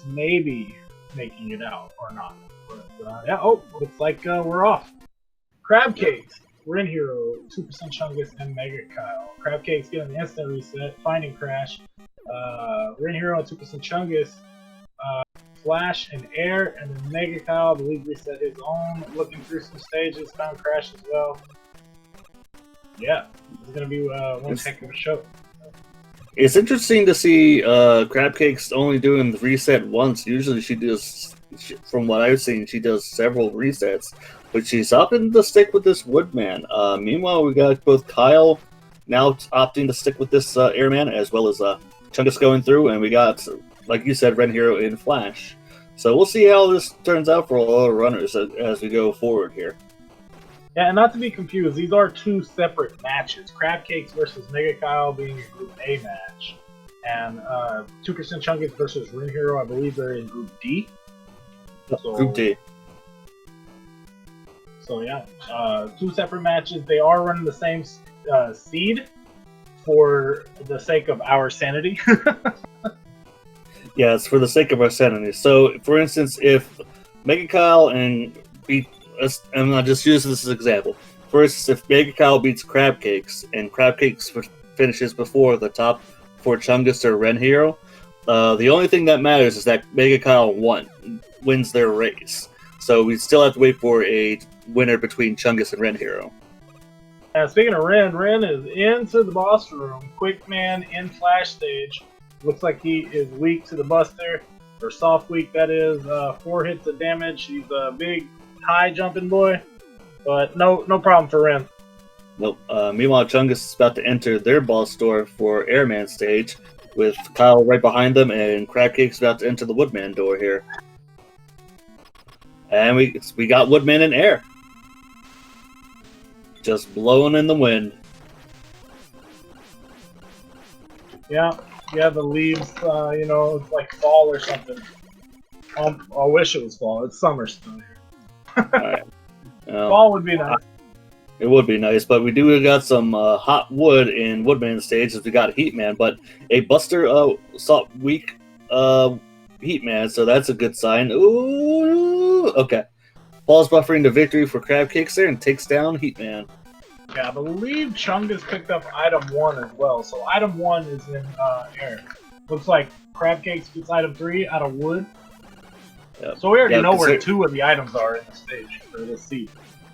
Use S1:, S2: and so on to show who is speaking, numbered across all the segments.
S1: maybe making it out or not. But, yeah, oh, looks like we're off. Crab Cakes, RenHero, 2% Chungus, and megakyle. Crab Cakes getting the instant reset, finding Crash. RenHero, 2% Chungus, Flash and Air, and then megakyle, I believe, reset his own. Looking through some stages, found Crash as well. Yeah, it's gonna be one heck of a show.
S2: It's interesting to see Crab Cakes only doing the reset once. Usually she does, from what I've seen, she does several resets. But she's opting to stick with this Woodman. Meanwhile, we got both Kyle now opting to stick with this Airman, as well as Chungus going through, and we got, like you said, RenHero in Flash. So we'll see how this turns out for all our runners as we go forward here.
S1: Yeah, and not to be confused, these are two separate matches. Crab Cakes versus megakyle being a Group A match, and 2% Chungus versus RenHero, I believe they're in Group D. So,
S2: Group D.
S1: So yeah, two separate matches. They are running the same seed for the sake of our sanity.
S2: Yeah, it's for the sake of our sanity. So, for instance, if megakyle and I'm not just using this as an example. For instance, if megakyle beats Crab Cakes and Crab Cakes finishes before the top for Chungus or RenHero, the only thing that matters is that megakyle wins their race. So we still have to wait for a winner between Chungus and RenHero.
S1: Speaking of Ren is into the boss room. Quick Man in Flash stage. Looks like he is weak to the Buster, or soft weak that is. 4 hits of damage. He's a big, high jumping boy, but no problem for Ren.
S2: Nope. Meanwhile, Chungus is about to enter their boss door for Airman stage, with Kyle right behind them, and Crab Cake's about to enter the Woodman door here. And we got Woodman in air. Just blowing in the wind.
S1: Yeah, the leaves, it's like fall or something. I wish it was fall. It's summer still here.
S2: Right.
S1: Fall would be nice.
S2: It would be nice, but we do got some hot wood in Woodman stage as we got Heatman, but a Buster soft weak Heatman, so that's a good sign. Ooh, okay. Paul's buffering to victory for Crab Cakes there and takes down Heatman.
S1: Yeah, I believe Chungus picked up item 1 as well, so item 1 is in air. Looks like Crab Cakes gets item 3 out of wood. Yep. So we already know where 2 of the items are in the stage, for this seed.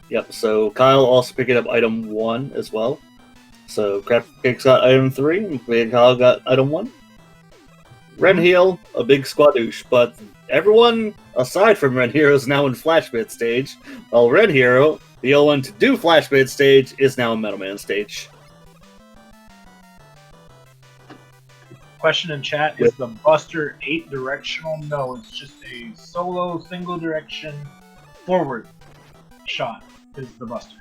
S2: Yep, so Kyle also picking up item 1 as well. So Crab Cakes got item 3, and Kyle got item 1. RenHero, a big squadouche, but everyone aside from RenHero is now in Flashbid stage, while RenHero, the only one to do Flashbid stage, is now in Metal Man stage.
S1: Question in chat, is the Buster 8 directional? No, it's just a solo, single direction forward shot is the Buster.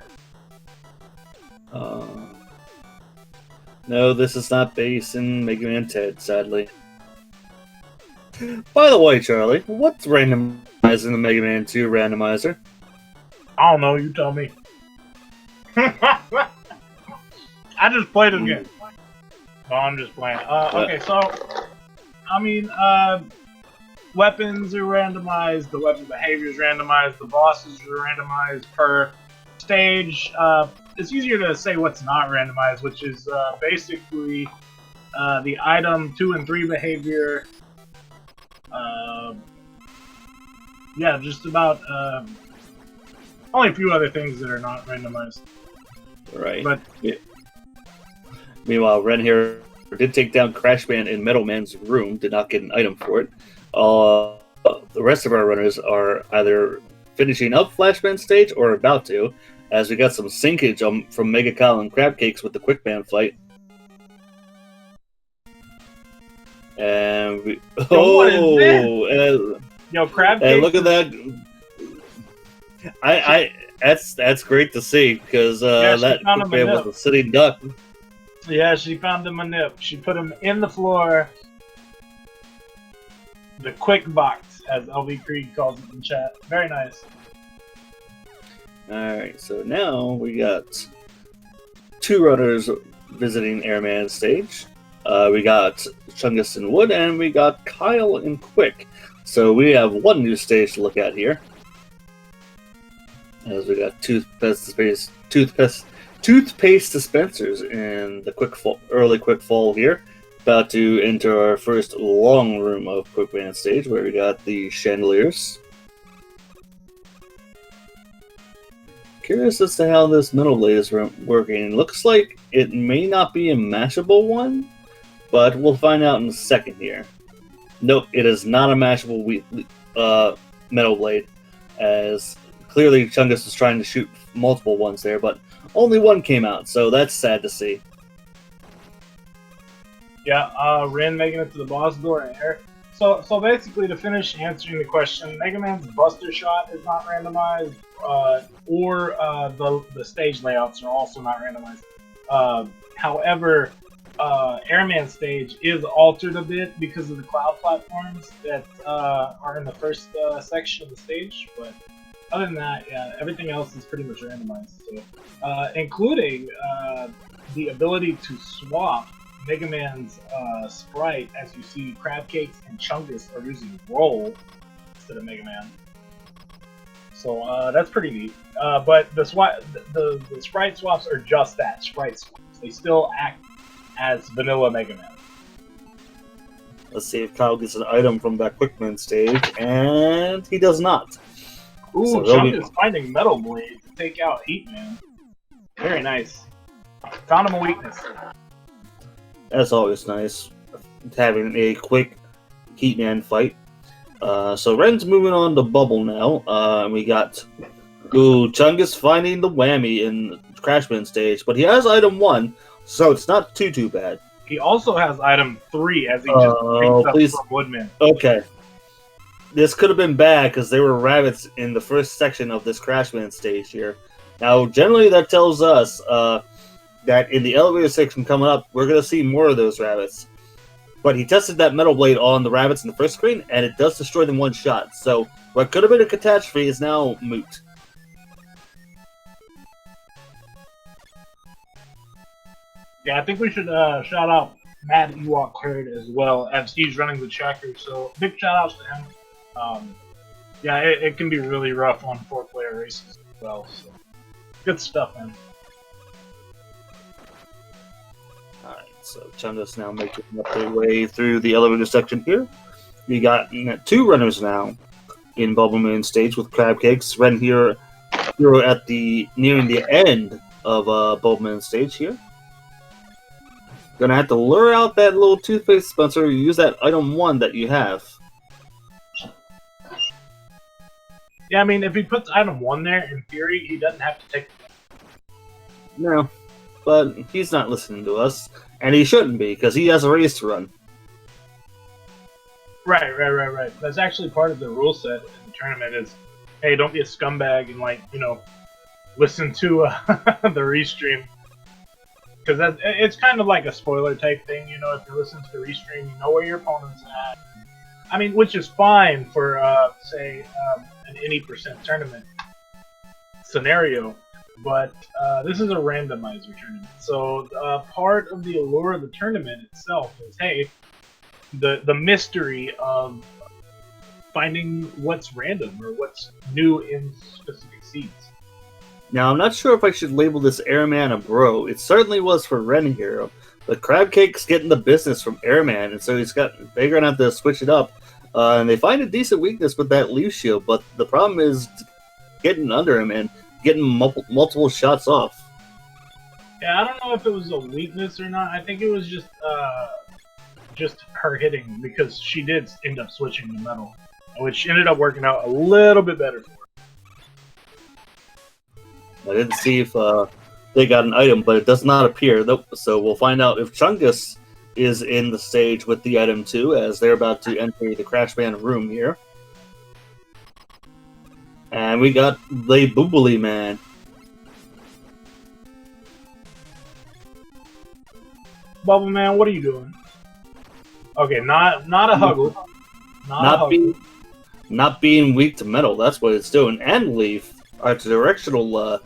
S2: No, this is not based in Mega Man Ted, sadly. By the way, Charlie, what's randomizing the Mega Man 2 randomizer?
S1: I don't know, you tell me. I just played it again. No, I'm just playing. Okay, so, weapons are randomized, the weapon behavior is randomized, the bosses are randomized per stage. It's easier to say what's not randomized, which is basically the item 2 and 3 behavior. Yeah, just about only a few other things that are not randomized.
S2: Right.
S1: But
S2: yeah. Meanwhile, RenHero did take down Crashman in Metal Man's room, did not get an item for it. The rest of our runners are either finishing up Flashman stage or about to, as we got some sinkage from megakyle and Crab Cakes with the Quick Man fight. And
S1: what is this? Yo, Crab Cakes.
S2: Look at that! That's great to see because that Quick Man was a sitting duck.
S1: Yeah, she found him a nip. She put him in the floor. The quick box, as LV Creed calls it in chat. Very nice.
S2: Alright, so now we got 2 runners visiting Airman stage. We got Chungus and Wood, and we got Kyle and Quick. So we have one new stage to look at here. As we got toothpaste dispensers in the early quick fall here. About to enter our first long room of Quick Band stage, where we got the chandeliers. Curious as to how this middle blade is working. Looks like it may not be a mashable one, but we'll find out in a second here. Nope, it is not a mashable metal blade, as clearly Chungus was trying to shoot multiple ones there, but only one came out, so that's sad to see.
S1: Yeah, Ren making it to the boss door in air. So basically, to finish answering the question, Mega Man's Buster Shot is not randomized, or the stage layouts are also not randomized. However, Airman's stage is altered a bit because of the cloud platforms that are in the first section of the stage, but other than that, yeah, everything else is pretty much randomized. So, including the ability to swap Mega Man's sprite, as you see, Crab Cakes and Chungus are using Roll instead of Mega Man. So that's pretty neat. But the sprite swaps are just that, sprite swaps. They still act as vanilla Mega Man.
S2: Let's see if Kyle gets an item from that Quickman stage, and he does not.
S1: Ooh, so Chungus finding Metal Blade to take out Heat Man. Very nice. Found him a weakness.
S2: That's always nice, having a quick Heatman fight. So Ren's moving on to Bubble now. We got Chungus finding the whammy in Crashman stage, but he has item 1, so it's not too bad.
S1: He also has item 3 as he just picks up from Woodman.
S2: Okay. This could have been bad because there were rabbits in the first section of this Crashman stage here. Now, generally that tells us that in the elevator section coming up, we're going to see more of those rabbits. But he tested that metal blade on the rabbits in the first screen, and it does destroy them one shot. So what could have been a catastrophe is now moot.
S1: Yeah, I think we should shout out Mad Ewok Herd as well, as he's running the tracker. So big shout outs to him. Yeah, it can be really rough on 4-player races as well. So good stuff, man.
S2: Alright, so Chungus now making up their way through the elevator section here. We got 2 runners now in Bubble Moon stage with Crab Cakes. RenHero at nearing the end of Bubble Moon stage here. Gonna have to lure out that little toothpaste dispenser. Use that item 1 that you have.
S1: Yeah, I mean, if he puts item 1 there, in theory, he doesn't have to take it.
S2: No, but he's not listening to us, and he shouldn't be, because he has a race to run.
S1: Right. That's actually part of the rule set in the tournament is, hey, don't be a scumbag and, like, you know, listen to the restream. Because it's kind of like a spoiler type thing, you know, if you listen to the restream, you know where your opponent's at. I mean, which is fine for, say, an any % tournament scenario, but this is a randomizer tournament. So part of the allure of the tournament itself is, hey, the mystery of finding what's random or what's new in specific seeds.
S2: Now, I'm not sure if I should label this Airman a bro. It certainly was for RenHero, but Crab Cake's getting the business from Airman, and so they're gonna have to switch it up. And they find a decent weakness with that leaf shield, but the problem is getting under him and getting multiple shots off.
S1: Yeah, I don't know if it was a weakness or not. I think it was just her hitting, because she did end up switching to metal, which ended up working out a little bit better for her.
S2: I didn't see if they got an item, but it does not appear. So we'll find out if Chungus is in the stage with the item 2, as they're about to enter the Crash Band room here. And we got the Boobly Man.
S1: Bubble Man, what are you doing? Okay, not a huggle.
S2: Not being weak to metal, that's what it's doing. And Leaf are directional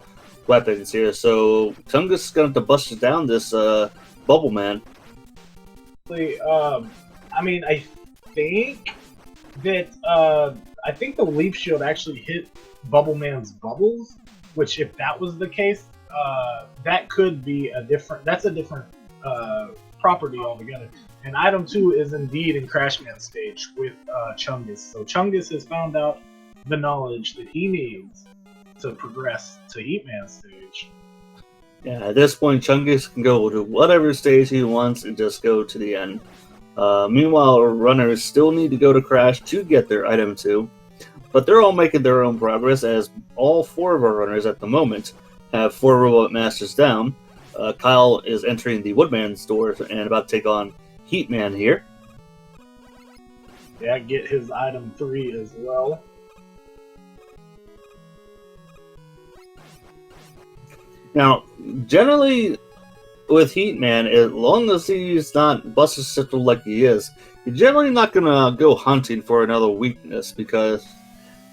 S2: weapons here, so Chungus is going to have to bust down this Bubble Man.
S1: I mean, think that I think the leaf shield actually hit Bubble Man's bubbles, which if that was the case, that could be a different. That's a different property altogether. And item 2 is indeed in Crashman stage with Chungus. So Chungus has found out the knowledge that he needs to progress to Heatman stage.
S2: Yeah, at this point, Chungus can go to whatever stage he wants and just go to the end. Meanwhile, runners still need to go to Crash to get their item 2, but they're all making their own progress as all 4 of our runners at the moment have 4 Robot Masters down. Kyle is entering the Woodman store and about to take on Heatman here.
S1: Yeah, get his item 3 as well.
S2: Now, generally, with Heatman, as long as he's not Buster Susceptible like he is, you're generally not gonna go hunting for another weakness because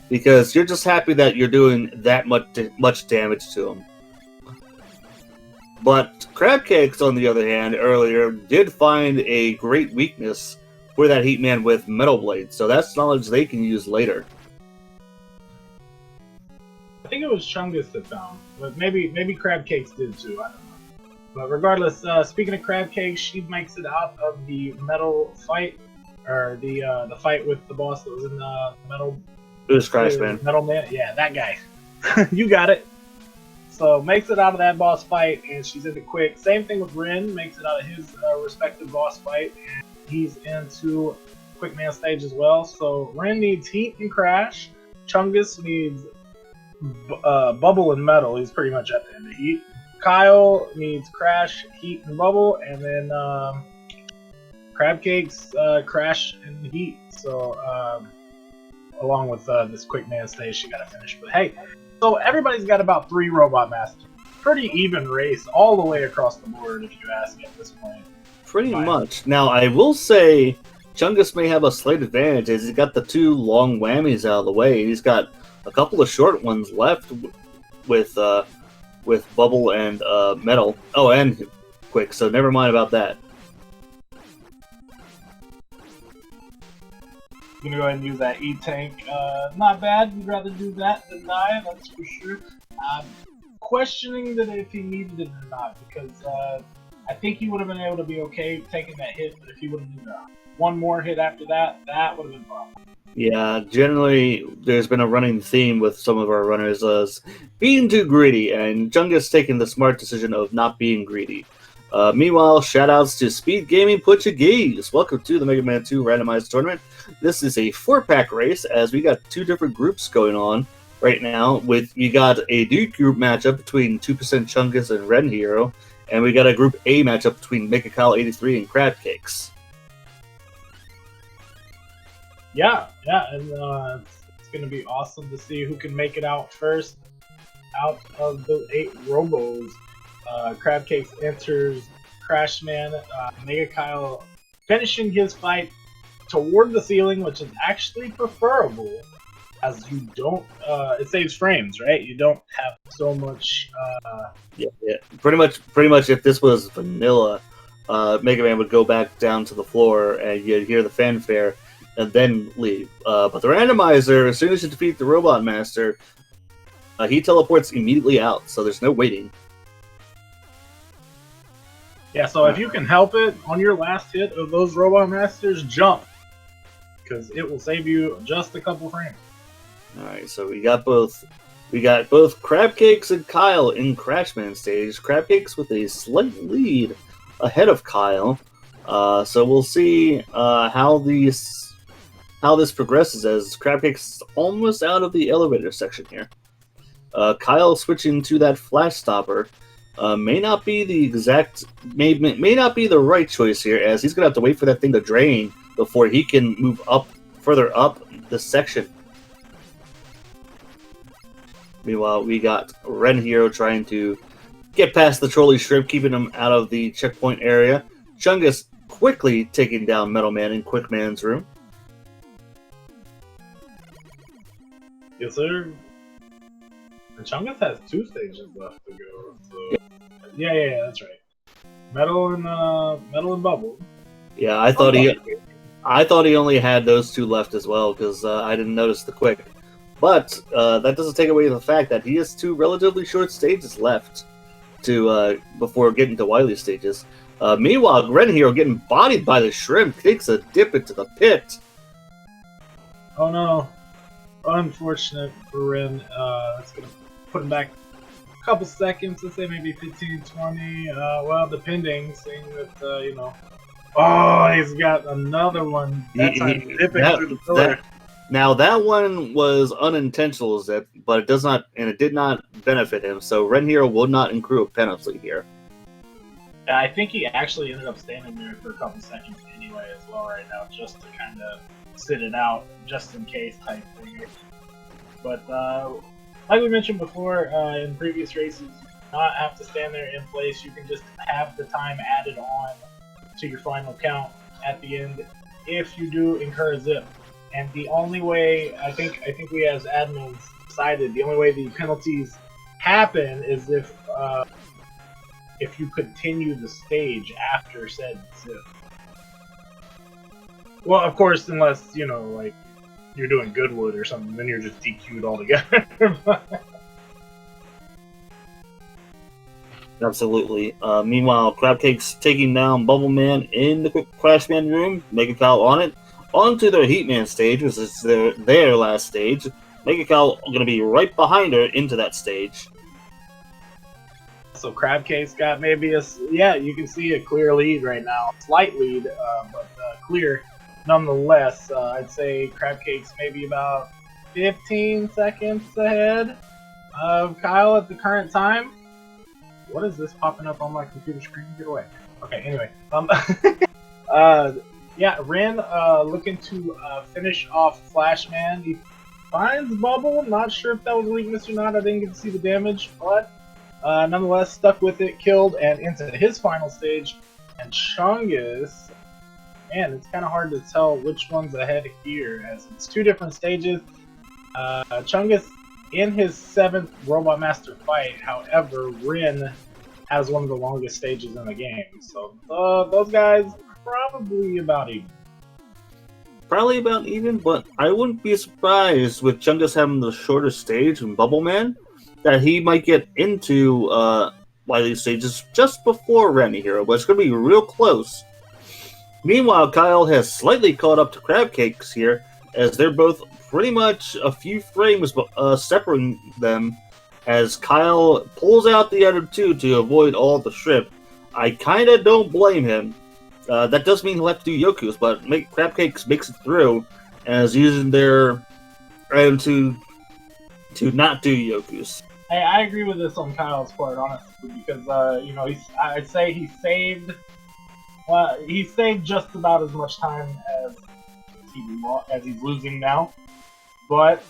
S2: you're just happy that you're doing that much damage to him. But Crabcakes, on the other hand, earlier did find a great weakness for that Heatman with Metal Blade, so that's knowledge they can use later.
S1: I think it was Chungus that found, but maybe Crabcakes did too. I don't know. But regardless, speaking of Crabcakes, she makes it out of the metal fight, or the fight with the boss that was in the metal.
S2: It was Crashman.
S1: Metal Man, yeah, that guy. You got it. So makes it out of that boss fight, and she's into quick. Same thing with Ren, makes it out of his respective boss fight, and he's into Quick Man stage as well. So Ren needs Heat and Crash. Chungus needs Bubble and Metal. He's pretty much at the end of Heat. Kyle needs Crash, Heat, and Bubble, and then Crabcakes, Crash, and Heat. So along with this Quick Man stage, she got to finish. But hey. So everybody's got about 3 Robot Masters. Pretty even race all the way across the board, if you ask me at this point.
S2: Pretty much. Now, I will say, Chungus may have a slight advantage as he's got the 2 long whammies out of the way. He's got a couple of short ones left with Bubble and Metal. Oh, and Quick, so never mind about that.
S1: I'm gonna go ahead and use that E-Tank. Not bad. You'd rather do that than die, that's for sure. I'm questioning that if he needed it or not, because I think he would have been able to be okay taking that hit, but if he would have done one more hit after that, that would have been a problem.
S2: Yeah, generally, there's been a running theme with some of our runners as being too greedy, and Chungus taking the smart decision of not being greedy. Meanwhile, shoutouts to SpeedGaming Portuguese. Welcome to the Mega Man 2 Randomizer Tournament. This is a 4-pack race as we got 2 different groups going on right now. You got a D group matchup between 2% Chungus and RenHero, and we got a Group A matchup between megakyle83 and Crabcakes.
S1: Yeah, and it's going to be awesome to see who can make it out first out of the 8 Robos. Crabcakes enters Crashman, megakyle finishing his fight toward the ceiling, which is actually preferable, as you don't, it saves frames, right? You don't have so much,
S2: Yeah. Pretty much if this was vanilla, Mega Man would go back down to the floor and you'd hear the fanfare and then leave. But the randomizer, as soon as you defeat the Robot Master, he teleports immediately out, so there's no waiting.
S1: Yeah, so if you can help it, on your last hit of those Robot Masters, jump. Because it will save you just a couple frames.
S2: Alright, so we got both Crabcakes and Kyle in Crashman stage. Crabcakes with a slight lead ahead of Kyle. So we'll see how this progresses as Crabcakes is almost out of the elevator section here. Kyle switching to that Flash Stopper. May not be the right choice here, as he's gonna have to wait for that thing to drain before he can move up further up the section. Meanwhile, we got RenHero trying to get past the trolley shrimp, keeping him out of the checkpoint area. Chungus quickly taking down Metal Man in Quick Man's room.
S1: Yes, sir. And Chungus has 2 stages left to go. So yeah, that's right. Metal and Bubble.
S2: Yeah, I thought he only had those two left as well because I didn't notice the quick. But that doesn't take away the fact that he has two relatively short stages left to before getting to Wily stages. Meanwhile, RenHero getting bodied by the shrimp takes a dip into the pit.
S1: Oh no. Unfortunate for Ren. That's going to put him back a couple seconds, let's say maybe 15, 20. Well, depending, seeing that, you know. Oh, he's got another one. That time dipping through the pillar.
S2: Now that one was unintentional, Zip, but it does not, and it did not benefit him. So RenHero will not accrue a penalty here.
S1: I think he actually ended up standing there for a couple seconds anyway, as well, right now, just to kind of sit it out, just in case type thing. But like we mentioned before, in previous races, you do not have to stand there in place. You can just have the time added on to your final count at the end if you do incur a zip. And the only way, I think we as admins decided, the only way the penalties happen is if you continue the stage after said zip. Well, of course, unless, you know, like, you're doing Goodwood or something, then you're just DQ'd altogether.
S2: Absolutely. Meanwhile, Crabcake's taking down Bubbleman in the Crashman room, megakyle on it, onto their Heatman stage, which is their last stage. megakyle going to be right behind her into that stage.
S1: So Crabcake's got maybe you can see a clear lead right now. Slight lead, but clear nonetheless. I'd say Crabcake's maybe about 15 seconds ahead of Kyle at the current time. What is this popping up on my computer screen? Get away. Okay, anyway. Yeah, Ren looking to finish off Flashman. He finds Bubble. Not sure if that was a weakness or not. I didn't get to see the damage, but nonetheless, stuck with it, killed, and into his final stage. And Chungus, man, it's kind of hard to tell which one's ahead here, as it's two different stages. Chungus in his 7th Robot Master fight, however, Ren has one of the longest stages in the game. So those guys probably about even.
S2: Probably about even, but I wouldn't be surprised with Chungus having the shorter stage and Bubbleman that he might get into one of these stages just before RenHero, but it's going to be real close. Meanwhile, Kyle has slightly caught up to Crabcakes here, as they're both pretty much a few frames separating them, as Kyle pulls out the other two to avoid all the shrimp. I kind of don't blame him. That does mean he'll have to do Yokus, but Crabcakes makes it through, and is using their item to not do Yokus.
S1: Hey, I agree with this on Kyle's part, honestly, because you know, I'd say he saved just about as much time as he's losing now. But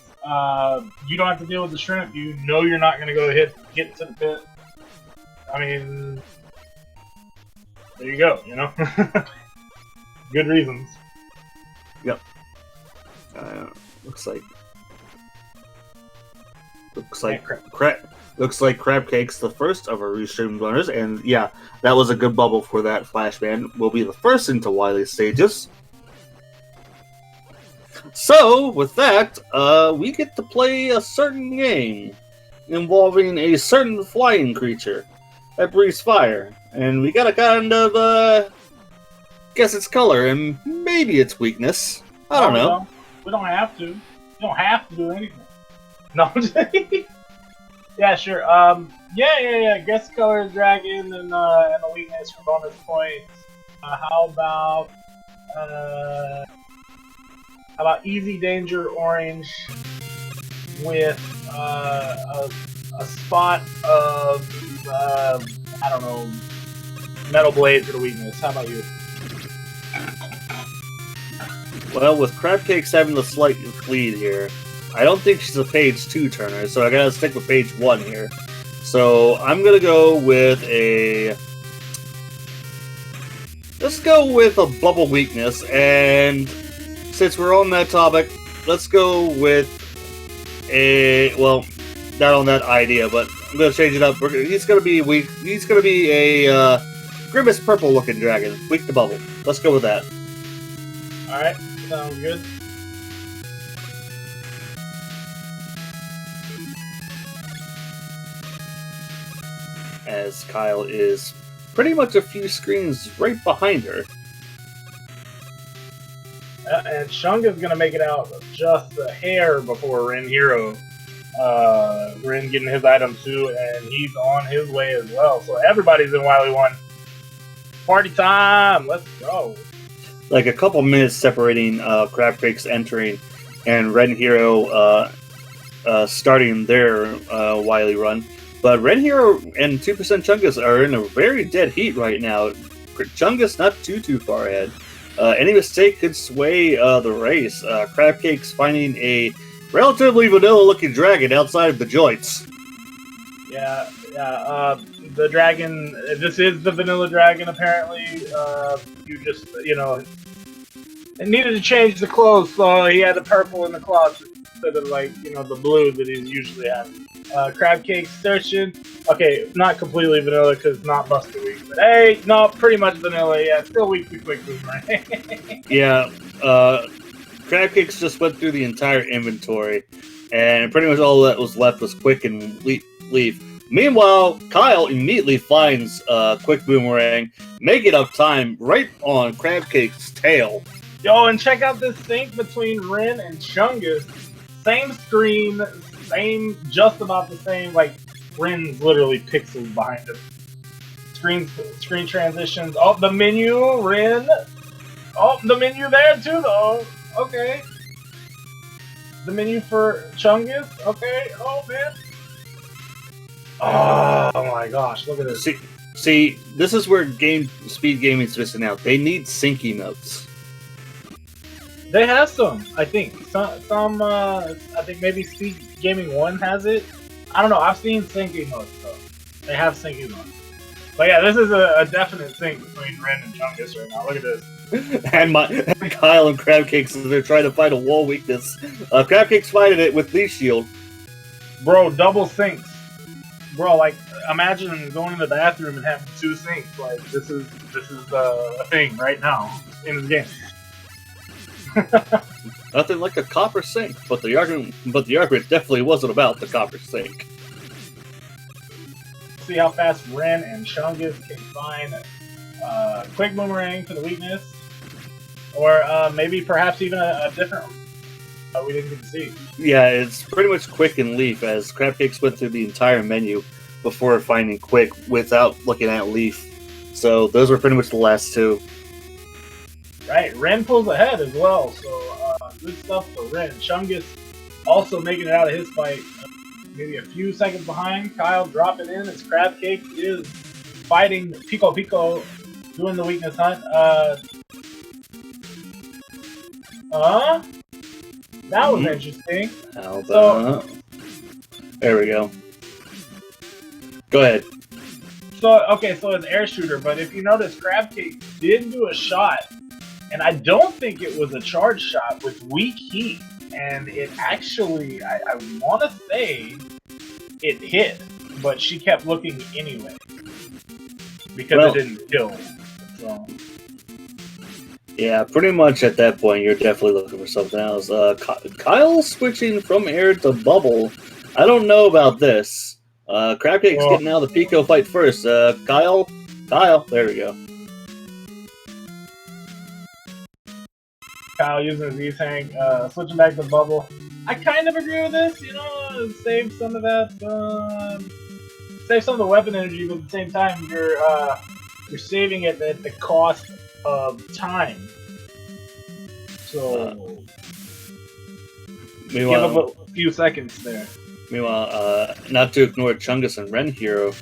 S1: you don't have to deal with the shrimp. You know you're not going to go get to the pit. I mean, there you go, you know? Good reasons.
S2: Yep. Looks like Crabcake's the first of our restreamed runners, and yeah, that was a good bubble for that Flashman. Will be the first into Wily stages. So, with that, we get to play a certain game involving a certain flying creature that breathes fire, and we gotta kind of guess its color and maybe its weakness. I don't know.
S1: We don't have to. You don't have to do anything. No, I'm just yeah, sure. Yeah. Guess color is dragon and a weakness for bonus points. How about easy danger orange with a spot of I don't know, metal blade for the weakness. How about you?
S2: Well, with Crabcakes having the slight lead here, I don't think she's a page 2 turner, so I gotta stick with page 1 here. So I'm gonna go with let's go with a bubble weakness, and since we're on that topic, let's go with not on that idea, but I'm gonna change it up. He's gonna be weak. He's gonna be a grimace purple looking dragon. Weak to bubble. Let's go with that.
S1: Alright, sounds good.
S2: As Kyle is pretty much a few screens right behind her.
S1: And Chungus is going to make it out just a hair before RenHero. Ren getting his item too, and he's on his way as well. So everybody's in Wily 1. Party time! Let's go!
S2: Like a couple minutes separating Crabcakes entering and RenHero starting their Wily run. But RenHero and 2% Chungus are in a very dead heat right now. Chungus not too far ahead. Any mistake could sway the race. Crabcakes finding a relatively vanilla-looking dragon outside the joints.
S1: Yeah. The dragon. This is the vanilla dragon. Apparently, you just it needed to change the clothes, so he had the purple in the closet instead of the blue that he's usually having. Crabcake searching. Okay, not completely vanilla because not Buster Week, but hey, no, pretty much vanilla. Yeah, still weak to quick boomerang.
S2: Yeah, Crabcakes just went through the entire inventory, and pretty much all that was left was quick and leaf. Meanwhile, Kyle immediately finds quick boomerang, making up time right on Crabcake's tail.
S1: Yo, and check out this sync between Ren and Chungus. Same screen, just about the same. Like Ren's literally pixels behind him. Screen transitions. Oh, the menu, Ren. Oh, the menu there too, though. Okay. The menu for Chungus. Okay. Oh man. Oh my gosh! Look at this.
S2: See, this is where SpeedGaming's missing out. They need sync emotes.
S1: They have some, I think. Some I think maybe SpeedGaming 1 has it. I don't know. I've seen sync emotes though. They have sync emotes. But yeah, this is a definite sync between Ren and Chungus right now. Look at this.
S2: and Kyle and Crabcakes, they're trying to find a wall weakness. Crabcakes fighting it with Leaf Shield.
S1: Bro, double syncs. Bro, like, imagine going in the bathroom and having 2 sinks. Like, this is a thing right now in this game.
S2: Nothing like a copper sink, but the argument definitely wasn't about the copper sink.
S1: See how fast Ren and Chungus can find quick boomerang for the weakness, or maybe perhaps even a different we didn't get to see.
S2: Yeah, it's pretty much quick and leaf, as Crabcakes went through the entire menu before finding quick without looking at leaf. So those were pretty much the last 2.
S1: Right, Ren pulls ahead as well, so good stuff for Ren. Chungus also making it out of his fight, maybe a few seconds behind. Kyle dropping in as Crabcake is fighting Pico, doing the weakness hunt. That was interesting. So,
S2: there we go. Go ahead.
S1: So, okay, so it's air shooter, but if you notice, Crabcake did do a shot, and I don't think it was a charge shot with weak heat, and it actually, I want to say, it hit, but she kept looking anyway, because it didn't kill. So.
S2: Yeah, pretty much at that point, you're definitely looking for something else. Kyle switching from air to bubble. I don't know about this. Crabcake's getting out of the Pico fight first. Kyle, there we go.
S1: Kyle using his E-Tank, switching back to bubble. I kind of agree with this, save some of that, save some of the weapon energy, but at the same time, you're saving it at the cost of time. So give up a few seconds there.
S2: Meanwhile, not to ignore Chungus and RenHero,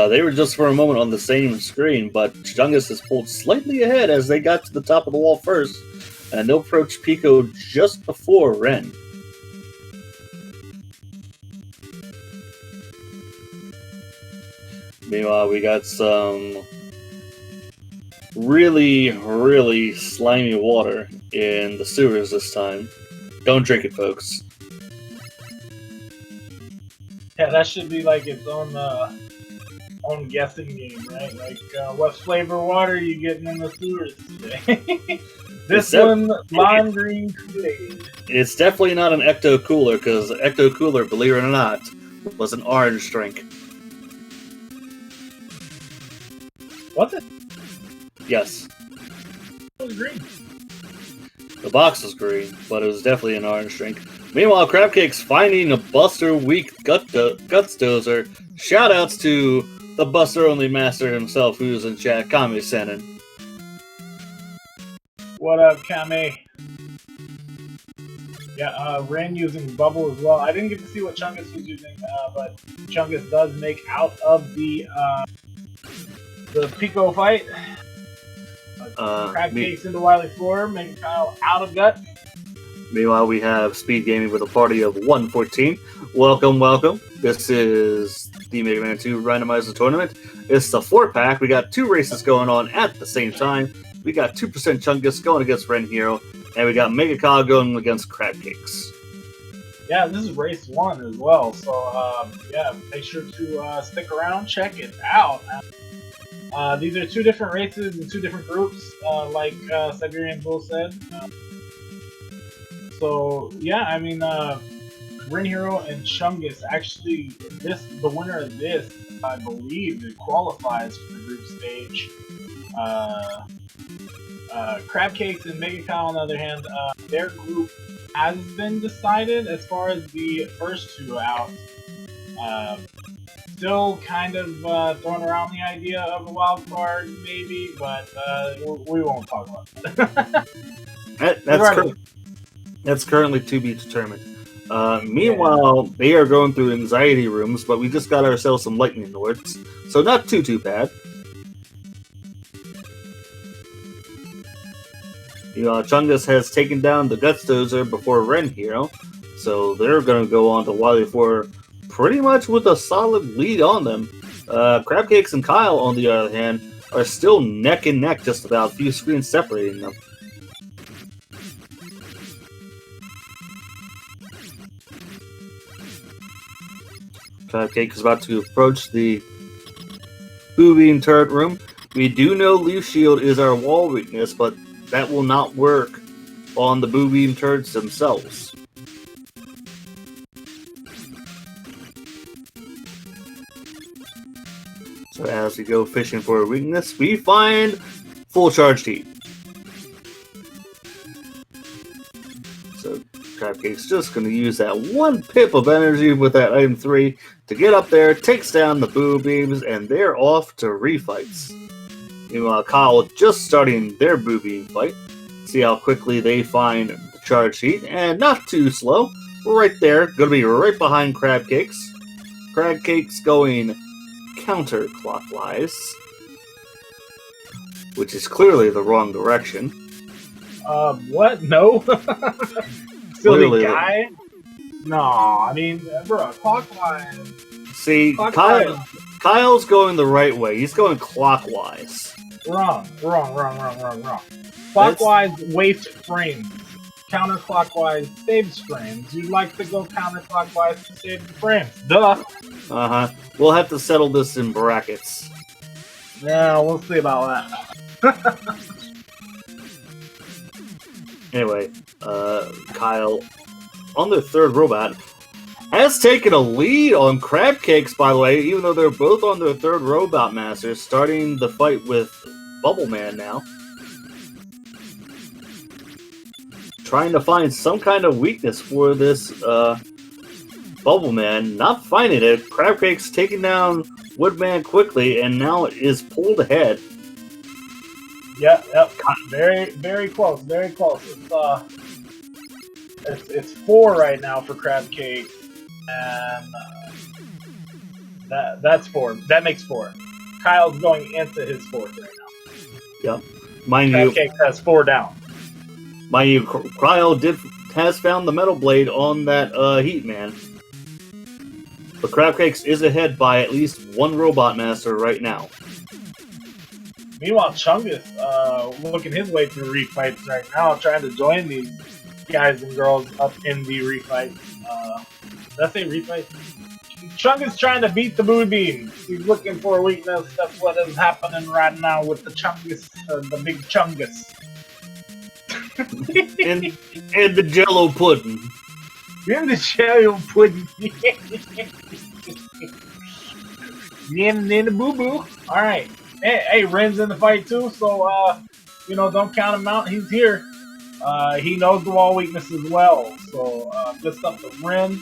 S2: they were just for a moment on the same screen, but Chungus is pulled slightly ahead as they got to the top of the wall first, and they'll approach Pico just before Ren. Meanwhile, we got some really slimy water in the sewers this time. Don't drink it, folks.
S1: Yeah, that should be like its own own guessing game, right? Like, what flavor water are you getting in the sewers today? This one, lime green Kool-Aid.
S2: It's definitely not an Ecto Cooler, because Ecto Cooler, believe it or not, was an orange drink.
S1: Was it?
S2: Yes.
S1: It was green.
S2: The box was green, but it was definitely an orange drink. Meanwhile, Crabcake's finding a Buster weak Guts Dozer. Shoutouts to the Buster Only Master himself, who's in chat, Kame Senin.
S1: What up, Kame? Yeah, Ren using Bubble as well. I didn't get to see what Chungus was using, but Chungus does make out of the Pico fight. Crabcake's into Wily 4, making Kyle out of gut.
S2: Meanwhile, we have SpeedGaming with a party of 114. Welcome, welcome. This is the Mega Man 2 Randomizer Tournament. It's the 4-pack. We got 2 races going on at the same time. We got 2% Chungus going against RenHero, and we got megakyle going against Crabcakes.
S1: Yeah, this is race 1 as well, so yeah, make sure to stick around, check it out. These are 2 different races and 2 different groups, like Siberian Bull said. So yeah, I mean, RenHero and Chungus actually, the winner of this, I believe, it qualifies for the group stage. Crabcakes and megakyle, on the other hand, their group has been decided as far as the first 2 out. Still kind of throwing around the idea of a wild card, maybe, but we won't talk about that.
S2: That's currently to be determined. Meanwhile, they are going through anxiety rooms, but we just got ourselves some lightning alerts, so not too bad. Chungus has taken down the Guts Dozer before RenHero, so they're going to go on to Wily 4 pretty much with a solid lead on them. Crabcakes and Kyle, on the other hand, are still neck and neck, just about a few screens separating them. Crabcake is about to approach the Boobeam turret room. We do know Leaf Shield is our wall weakness, but that will not work on the Boobeam turrets themselves. So as we go fishing for a weakness, we find full charged heat. So Crabcake's just going to use that 1 pip of energy with that item 3 to get up there, takes down the Boobeams, and they're off to refights. Meanwhile, Kyle just starting their Boobeam fight. See how quickly they find the charge heat, and not too slow. Right there, going to be right behind Crabcakes. Crabcakes going counterclockwise, which is clearly the wrong direction.
S1: What? No? Still
S2: Clearly,
S1: the guy? No, I mean, bro, clockwise.
S2: See,
S1: Clockwise.
S2: Kyle's going the right way. He's going clockwise.
S1: Wrong. Clockwise wastes frames. Counterclockwise saves frames. You'd like to go counterclockwise to save the frames. Duh!
S2: We'll have to settle this in brackets.
S1: Yeah, we'll see about that.
S2: Anyway, Kyle, on their 3rd robot, has taken a lead on Crabcakes, by the way, even though they're both on their 3rd robot master, starting the fight with Bubble Man now. Trying to find some kind of weakness for this Bubble Man, not finding it. Crabcake's taking down Woodman quickly, and now it is pulled ahead.
S1: Yep. Very, very close. Very close. It's 4 right now for Crabcake, and that's 4. That makes 4. Kyle's going into his 4th right now.
S2: Yep. Mind
S1: Crabcake has 4 down.
S2: Mind you, Kyle has found the Metal Blade on that Heat Man. But Crabcakes is ahead by at least 1 Robot Master right now.
S1: Meanwhile, Chungus looking his way through refights right now, trying to join these guys and girls up in the refights. Did I say refights? Chungus trying to beat the Moonbeam. He's looking for a weakness. That's what is happening right now with the Chungus, the big Chungus.
S2: and the Jello pudding.
S1: In the Jello pudding. In the boo boo. All right. Hey, Ren's in the fight too. So you know, don't count him out. He's here. He knows the wall weakness as well. So just up to Ren.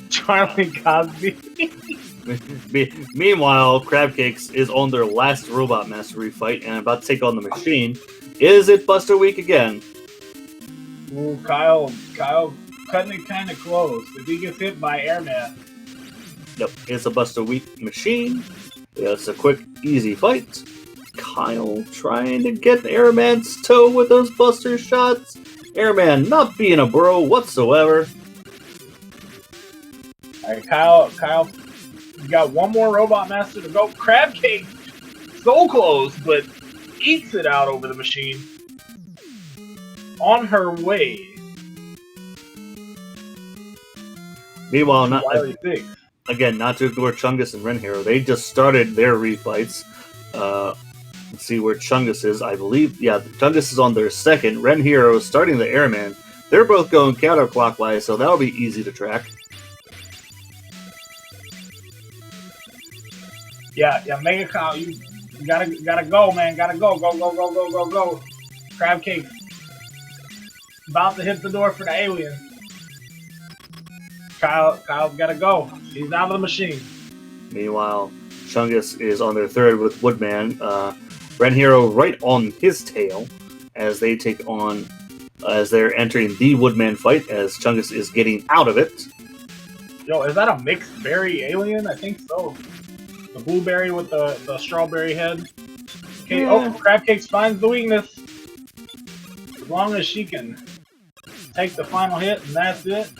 S1: Charlie Cosby.
S2: Meanwhile, Crabcakes is on their last Robot Mastery fight and about to take on the machine. Is it Buster Week again?
S1: Ooh, Kyle cutting it kind of close. If he gets hit by Airman.
S2: Yep, it's a Buster Week machine. It's a quick, easy fight. Kyle trying to get Airman's toe with those Buster shots. Airman not being a bro whatsoever.
S1: Alright, Kyle, you got one more Robot Master to go. Crabcake, so close, but eats it out over the machine. On her way.
S2: Meanwhile, not to ignore Chungus and RenHero. They just started their refights. Let's see where Chungus is. I believe, yeah, Chungus is on their second. RenHero is starting the Airman. They're both going counterclockwise, so that'll be easy to track.
S1: Yeah, megakyle, you gotta go, man. Gotta go. Crabcake about to hit the door for the alien. Kyle's gotta go. He's out of the machine.
S2: Meanwhile, Chungus is on their third with Woodman. RenHero right on his tail as they take on, as they're entering the Woodman fight as Chungus is getting out of it.
S1: Yo, is that a mixed berry alien? I think so. The blueberry with the strawberry head. Okay, yeah. Oh, Crabcakes finds the weakness. As long as she can take the final hit, and that's it.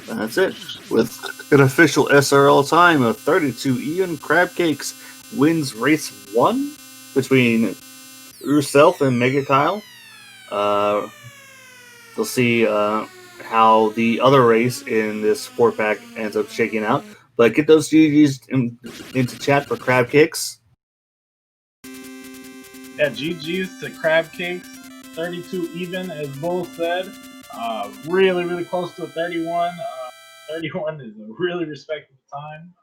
S2: That's it. With an official SRL time of 32 even, Crabcakes wins race 1 between herself and megakyle. We'll see how the other race in this 4-pack ends up shaking out. But get those GGs into chat for Crabcakes.
S1: Yeah, GGs to Crabcakes. 32 even, as Bull said. Really, really close to a 31. 31 is a really respectable time.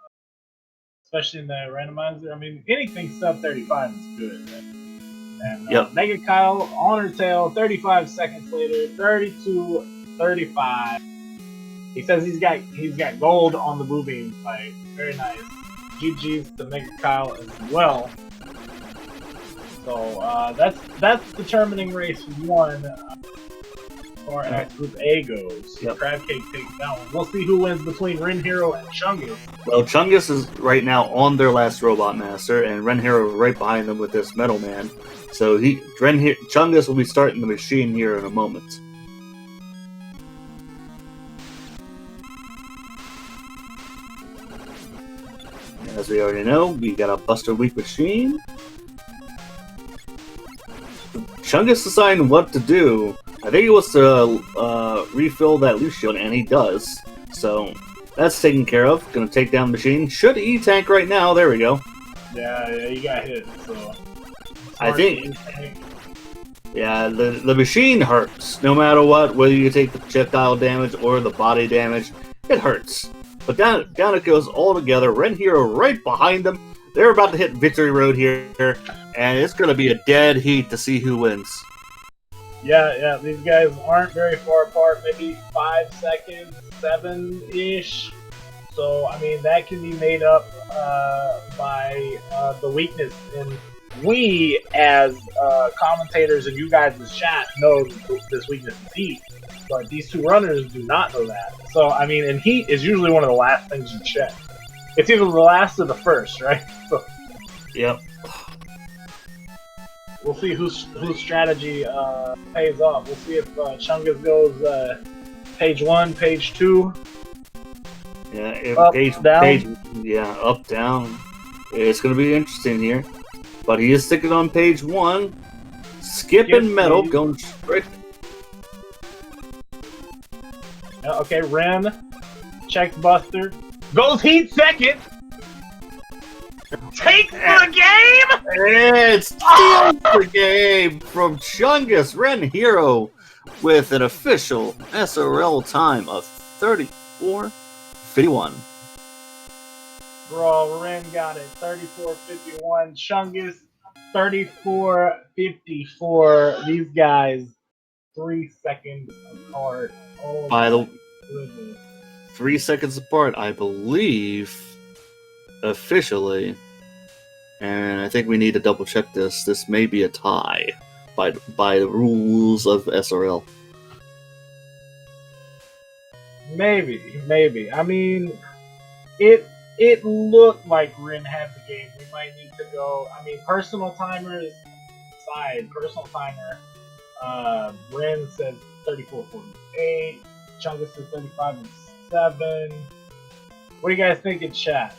S1: Especially in the randomizer. I mean, anything sub 35 is good. Right? And
S2: yep.
S1: megakyle on her tail, 35 seconds later, 32-35. He says he's got gold on the Blue Beam fight. Very nice. GG's to megakyle as well. So that's determining race 1 as far as Group A goes. Yep. Crabcake takes that one. We'll see who wins between RenHero and Chungus.
S2: Well, Chungus is right now on their last Robot Master, and RenHero right behind them with this Metal Man. So Chungus will be starting the machine here in a moment. As we already know, we got a Buster Week machine. Chungus deciding what to do. I think he wants to refill that loose shield, and he does. So that's taken care of. Gonna take down the machine. Should E-tank right now. There we go.
S1: Yeah, you got hit. So
S2: I think. Yeah, the machine hurts no matter what. Whether you take the projectile damage or the body damage, it hurts. But down it goes all together. RenHero right behind them. They're about to hit victory road here, and it's going to be a dead heat to see who wins.
S1: Yeah, these guys aren't very far apart. Maybe 5 seconds, 7-ish. So, I mean, that can be made up by the weakness. And we, as commentators and you guys in the chat, know this weakness is heat. But these two runners do not know that. So, I mean, and heat is usually one of the last things you check. It's either the last or the first, right? So,
S2: yep.
S1: We'll see whose strategy pays off. We'll see if Chungus goes page 1, page 2.
S2: Yeah, if
S1: up,
S2: down. Up, down. It's going to be interesting here. But he is sticking on page 1. Skipping metal, going straight.
S1: Okay, Ren Checks Buster. Goes Heat second. Takes the game!
S2: And steals the game from Chungus RenHero with an official SRL time of 34:51.
S1: Bro, Ren got it. 34:51. Chungus, 34:54. These guys, 3 seconds apart. Oh,
S2: By the
S1: goodness.
S2: 3 seconds apart, I believe, officially. And I think we need to double check this. This may be a tie by the rules of SRL.
S1: Maybe. I mean, it looked like Ren had the game. We might need to go. I mean, personal timers aside, personal timer. Ren says 34:48. Chungus says 35:7. What do you guys think in chat?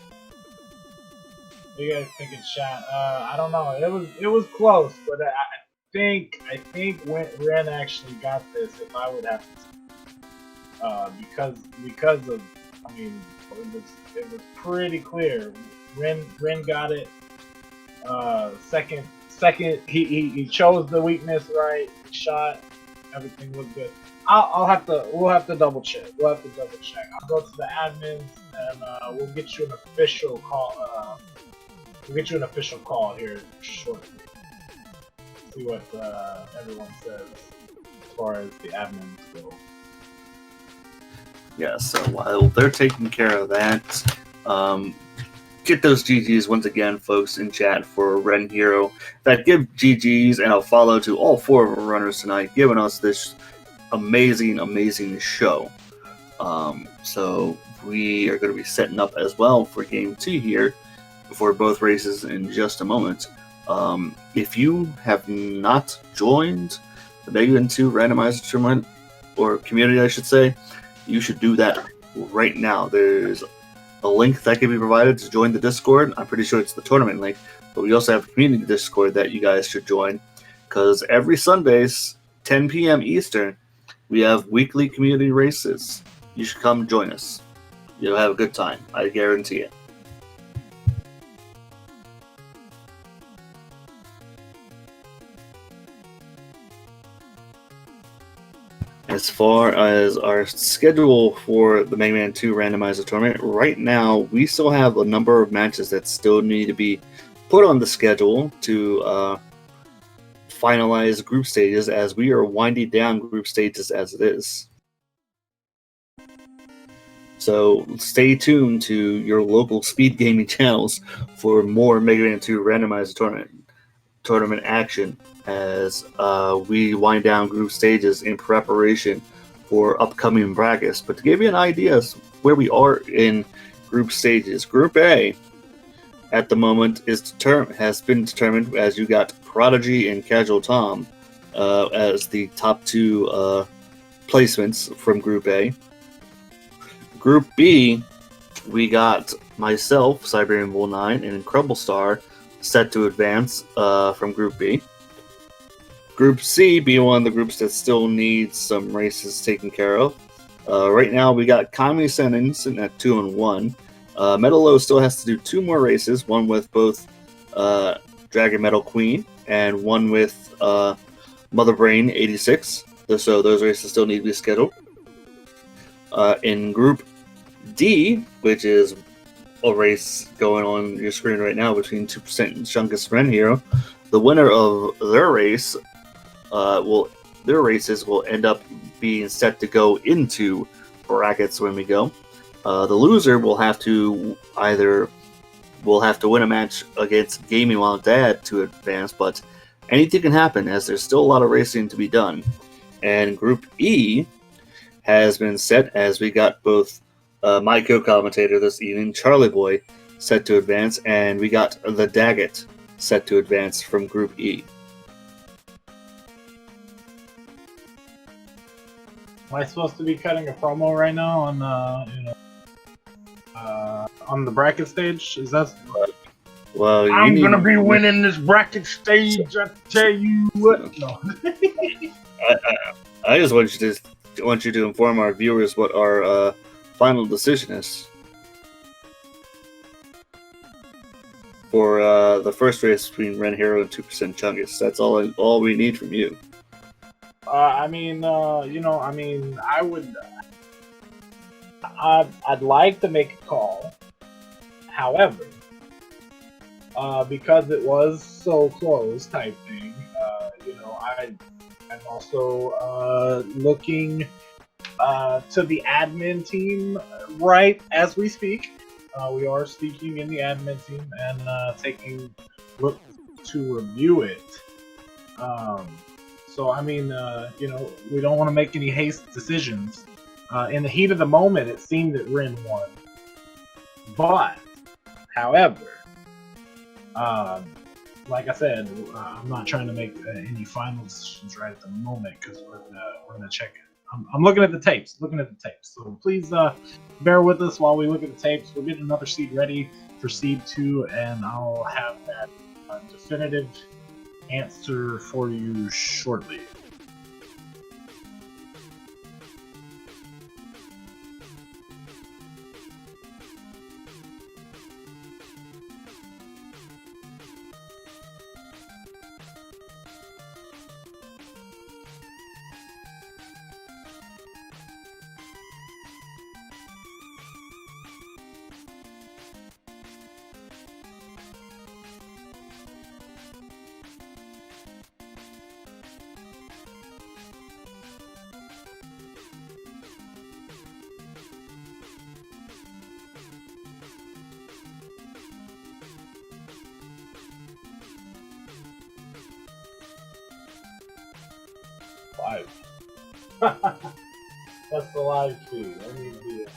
S1: I don't know. It was close, but I think when Ren actually got this, if I would have to, because of, I mean, it was pretty clear. Ren got it. Second, he chose the weakness right. He shot. Everything looked good. We'll have to double check. I'll go to the admins and we'll get you an official call. We'll get you an official call here shortly. See what everyone says as far as the admins go.
S2: Yeah, so while they're taking care of that, get those GGs once again, folks, in chat for RenHero. That give GGs and a follow to all 4 of our runners tonight, giving us this amazing show. So we are going to be setting up as well for Game 2 here for both races in just a moment. If you have not joined the Mega 2 Randomizer Tournament, or community I should say, you should do that right now. There's a link that can be provided to join the Discord. I'm pretty sure it's the tournament link, but we also have a community Discord that you guys should join, because every Sundays, 10 p.m. Eastern, we have weekly community races. You should come join us. You'll have a good time. I guarantee it. As far as our schedule for the Mega Man 2 Randomizer Tournament, right now we still have a number of matches that still need to be put on the schedule to finalize group stages, as we are winding down group stages as it is. So stay tuned to your local SpeedGaming channels for more Mega Man 2 Randomizer Tournament action, as we wind down group stages in preparation for upcoming brackets. But to give you an idea of where we are in group stages, Group A at the moment has been determined, as you got Prodigy and Casual Tom as the top 2 placements from Group A. Group B, we got myself, Siberian Bull 9, and Crumble Star set to advance from Group B. Group C being one of the groups that still needs some races taken care of. Right now we got Kami Senin sitting at 2-1. Metalo still has to do 2 more races, one with both Dragon Metal Queen and one with Mother Brain 86. So those races still need to be scheduled. In Group D, which is a race going on your screen right now between 2% and Chungus RenHero, the winner of their race their races will end up being set to go into brackets when we go. The loser will have to win a match against Gm1 Dad to advance, but anything can happen, as there's still a lot of racing to be done. And Group E has been set, as we got both my co-commentator this evening, Charlie Boy, set to advance, and we got the Daggett set to advance from Group E.
S1: Am I supposed to be cutting a promo right now on the bracket stage? Is that?
S2: Well,
S1: I'm gonna be winning this bracket stage. I tell you what. No.
S2: I just want you to inform our viewers what our final decision is for the first race between RenHero and 2% Chungus. That's all we need from you.
S1: I mean, you know, I mean, I'd like to make a call. However, because it was so close type thing, you know, I'm also looking to the admin team right as we speak. We are speaking in the admin team and taking look to review it. So I mean, you know, we don't want to make any haste decisions. In the heat of the moment, it seemed that Ren won. But, however, like I said, I'm not trying to make any final decisions right at the moment because we're gonna check it. I'm looking at the tapes, So please bear with us while we look at the tapes. We'll get another seed ready for seed 2, and I'll have that definitive answer for you shortly. Live. That's the live feed. I need to be it.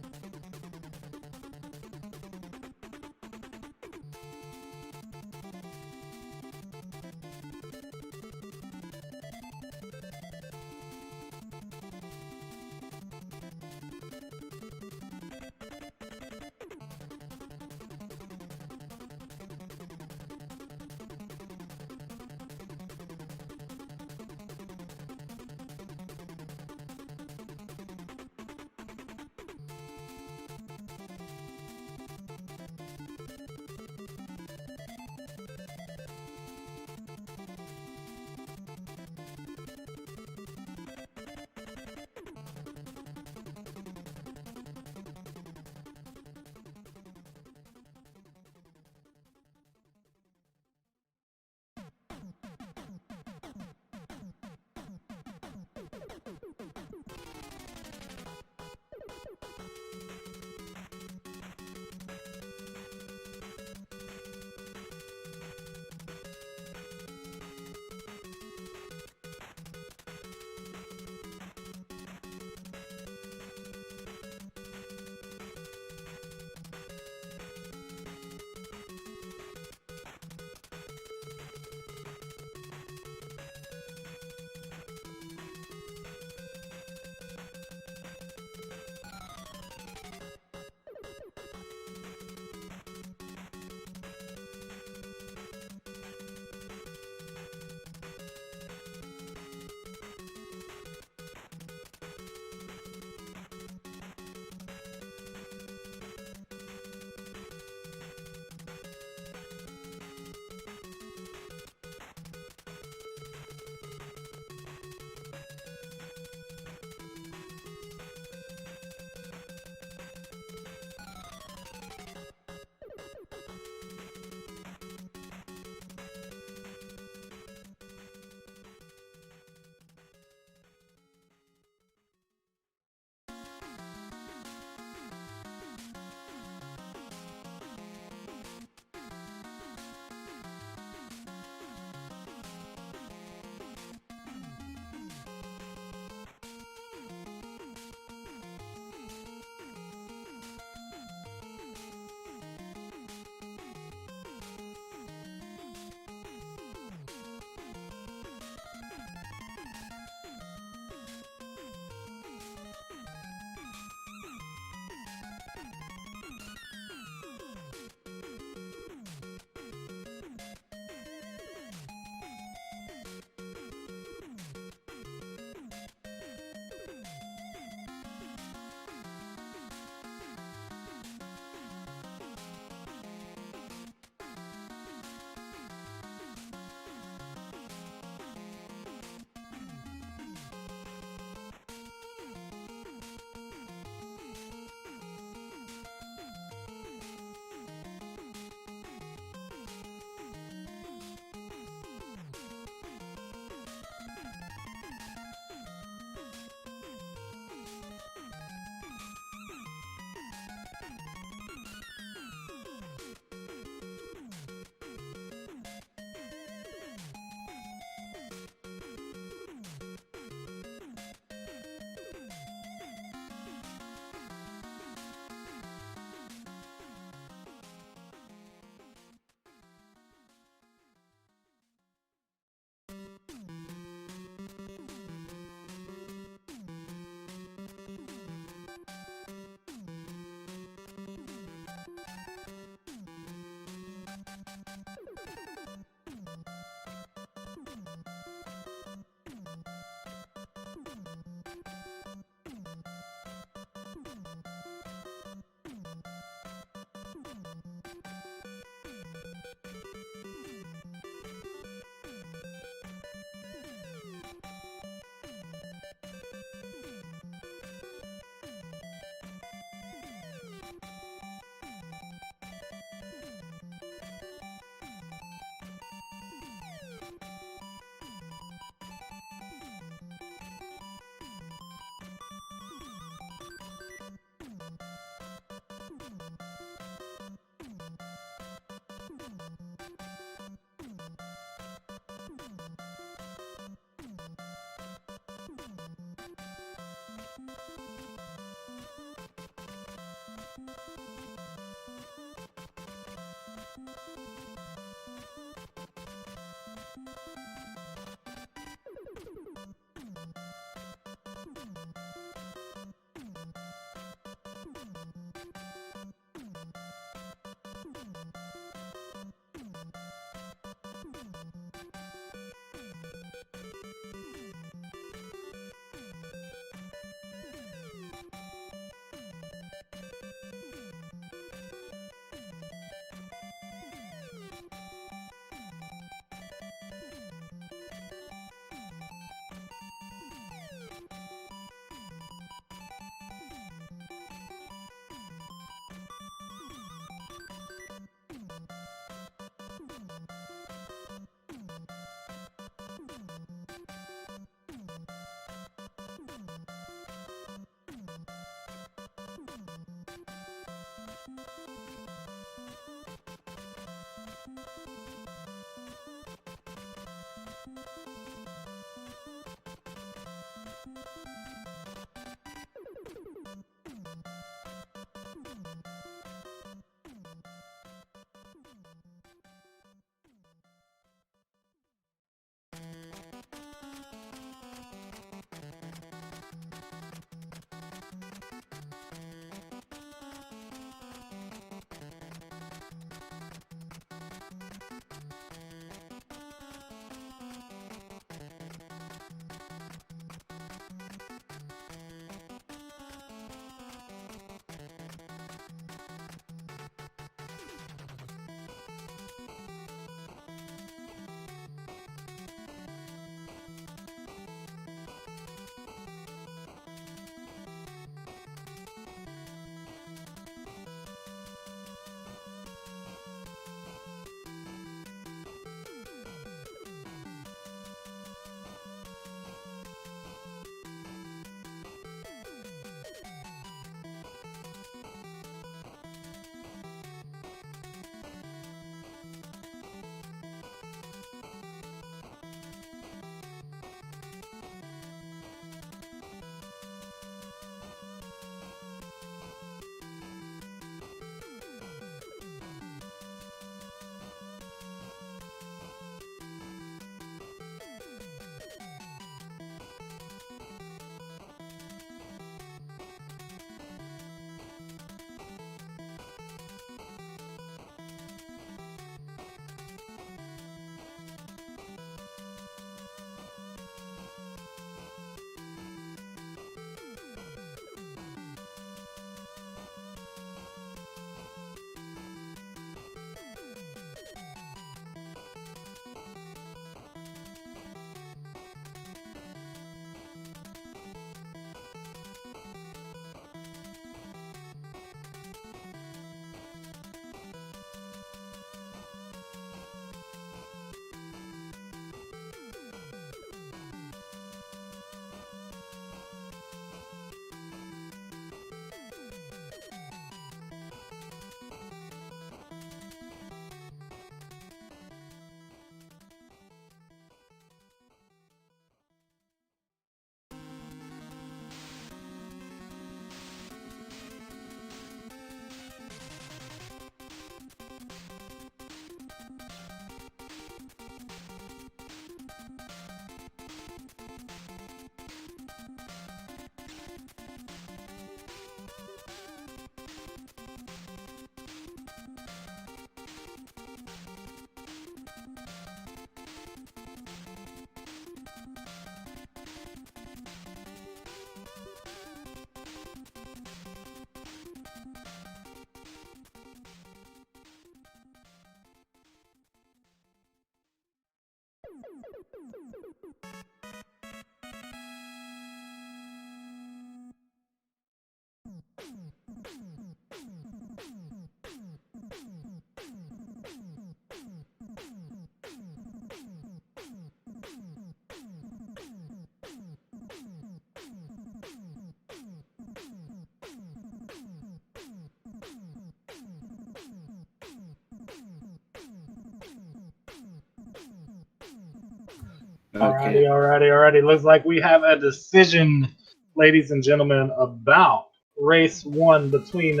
S2: Okay.
S1: Alrighty. Looks like we have a decision, ladies and gentlemen, about race 1 between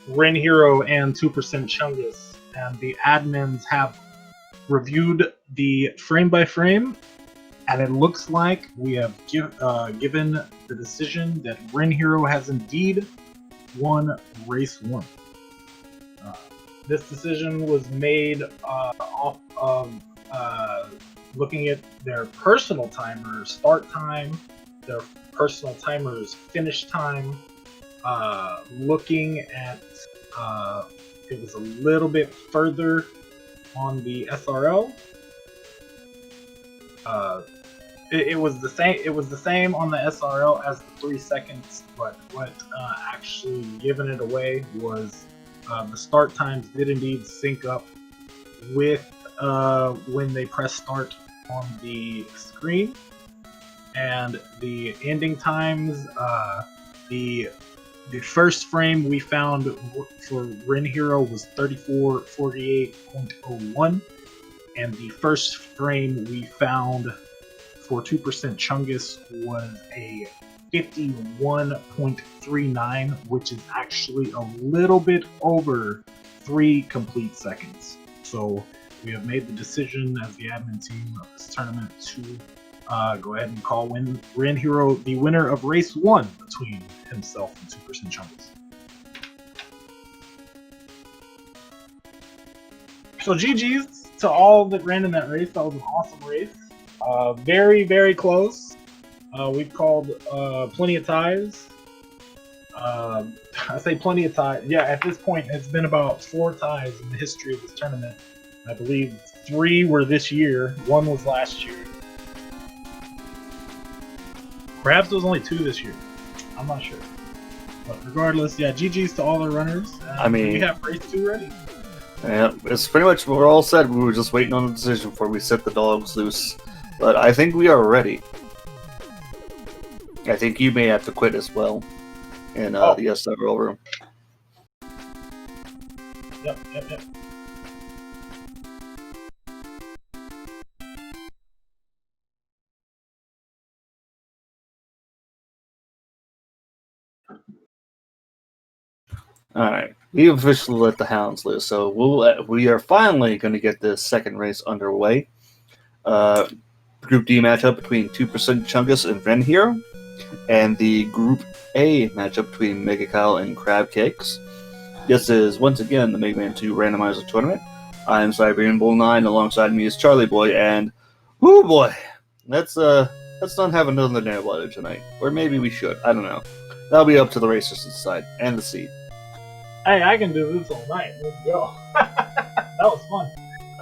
S1: RenHero and 2% Chungus. And the admins have reviewed the frame by frame, and it looks like we have given the decision that RenHero has indeed won race 1. This decision was made off of looking at their personal timer start time, their personal timer's finish time, looking at it was a little bit further on the SRL. It was the same. It was the same on the SRL as the 3 seconds, but what actually given it away was the start times did indeed sync up with when they press start on the screen, and the ending times. The first frame we found for RenHero was 34:48.01, and the first frame we found for 2% Chungus was a 51.39, which is actually a little bit over 3 complete seconds. So we have made the decision as the admin team of this tournament to go ahead and call RenHero the winner of race 1 between himself and 2% Chungus. So GG's to all that ran in that race. That was an awesome race. Very close. We've called plenty of ties. I say plenty of ties. Yeah, at this point, it's been about 4 ties in the history of this tournament. I believe 3 were this year. 1 was last year. Perhaps there was only 2 this year. I'm not sure. But regardless, yeah, GG's to all the runners.
S2: I mean,
S1: we have race 2 ready.
S2: Yeah, it's pretty much we're all set. We were just waiting on the decision before we set the dogs loose. But I think we are ready. I think you may have to quit as well in the SRL room.
S1: Yep.
S2: Alright, we officially let the hounds loose, so we are finally going to get this second race underway. Group D matchup between 2% Chungus and RenHero, and the Group A matchup between megakyle and Crabcakes. This is once again the Mega Man 2 Randomizer Tournament. I am Siberian Bull 9, alongside me is Charlie Boy, and whoo boy, let's not have another nail biter tonight, or maybe we should. I don't know. That'll be up to the racers to decide and the seed.
S1: Hey, I can do this all night. Let's go. That was fun.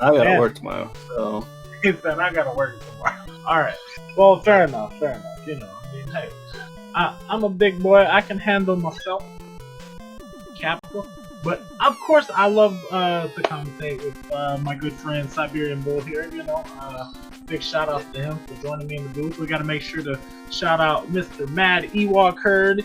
S2: I gotta work tomorrow, so.
S1: He said I gotta work tomorrow. Alright. Well, fair enough. You know, I mean, hey, I'm a big boy. I can handle myself. Capital. But, of course, I love to commentate with my good friend Siberian Bull here, you know. Big shout out to him for joining me in the booth. We gotta make sure to shout out Mr. Mad Ewok Herd